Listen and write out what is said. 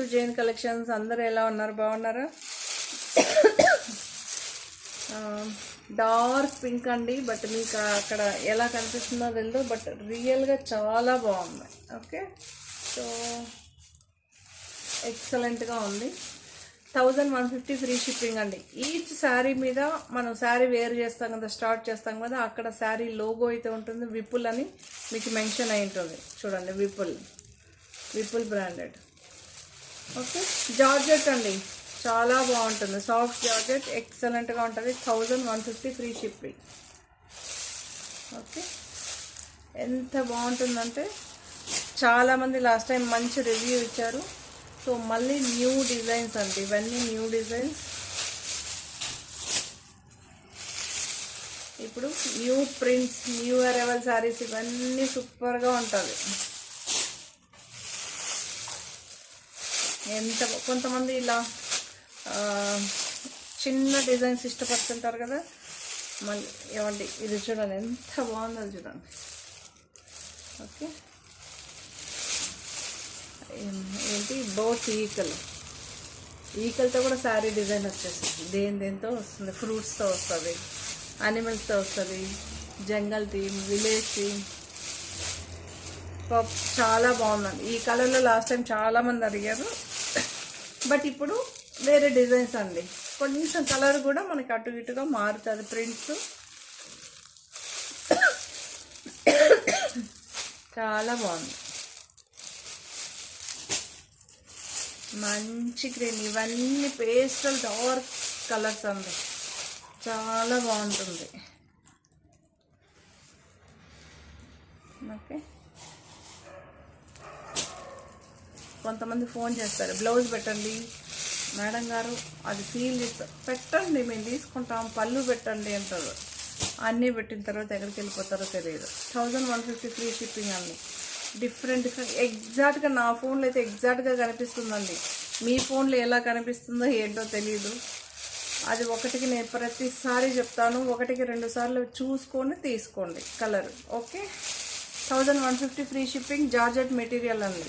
To Jain collections. అందరూ ఎలా ఉన్నారు? బాగున్నారా? డార్క్ పింక్ అండి, బట్ మీకు అక్కడ ఎలా కనిపిస్తుందో తెలియదు, బట్ రియల్గా చాలా బాగుంది. ఓకే, సో ఎక్సలెంట్గా ఉంది. 1150 ఫ్రీ షిప్పింగ్ అండి. ఈచ్ శారీ మీద మనం శారీ వేర్ చేస్తాం కదా, స్టార్ట్ చేస్తాం కదా, అక్కడ శారీ లోగో అయితే ఉంటుంది, విపుల్ అని మీకు మెన్షన్ అయి ఉంటుంది. చూడండి, విపుల్ బ్రాండెడ్. ఓకే, జార్జెట్ అండి, చాలా బాగుంటుంది. సాఫ్ట్ జార్జెట్ ఎక్సలెంట్గా ఉంటుంది. 1150 ఫ్రీ షిప్పింగ్. ఓకే, ఎంత బాగుంటుందంటే చాలామంది లాస్ట్ టైం మంచి రివ్యూ ఇచ్చారు. సో మళ్ళీ న్యూ డిజైన్స్ అండి, ఇవన్నీ న్యూ డిజైన్స్. ఇప్పుడు new prints, new arrival saris, ఇవన్నీ సూపర్గా ఉంటుంది. కొంతమంది ఇలా చిన్న డిజైన్స్ ఇష్టపడుతుంటారు కదా, మళ్ళీ ఏమండి ఇది చూడండి ఎంత బాగుందో చూడండి. ఓకే, ఏంటి బోట్స్, ఈకలతో కూడా శారీ డిజైన్ వచ్చేస్తుంది. దేంతో వస్తుంది? ఫ్రూట్స్తో వస్తుంది, యానిమల్స్తో వస్తుంది, జంగల్ థీమ్, విలేజ్ థీమ్. చాలా బాగుందండి. ఈ కలర్లో లాస్ట్ టైం చాలామంది అడిగారు, బట్ ఇప్పుడు వేరే డిజైన్స్ అండి. కొంచెం కలర్ కూడా మనకి అటు ఇటుగా మారుతుంది, ప్రింట్స్. చాలా బాగుంది, మంచి గ్రీన్. ఇవన్నీ పేస్టల్ డార్క్ కలర్స్ అండి, చాలా బాగుంటుంది. ఓకే, కొంతమంది ఫోన్ చేస్తారు, బ్లౌజ్ పెట్టండి మేడం గారు, అది సీల్ చేస్తారు. పెట్టండి, మేము తీసుకుంటాం, పళ్ళు పెట్టండి అంటారు. అన్నీ పెట్టిన తర్వాత ఎక్కడికి వెళ్ళిపోతారో తెలియదు. 1150 ఫ్రీ షిప్పింగ్ అండి. డిఫరెంట్గా ఎగ్జాక్ట్గా నా ఫోన్లో అయితే ఎగ్జాక్ట్గా కనిపిస్తుందండి. మీ ఫోన్లో ఎలా కనిపిస్తుందో ఏంటో తెలియదు. అది ఒకటికి నేను ప్రతిసారి చెప్తాను, 1-2 సార్లు చూసుకొని తీసుకోండి colour. Okay, 1150 free shipping, georgette material అండి.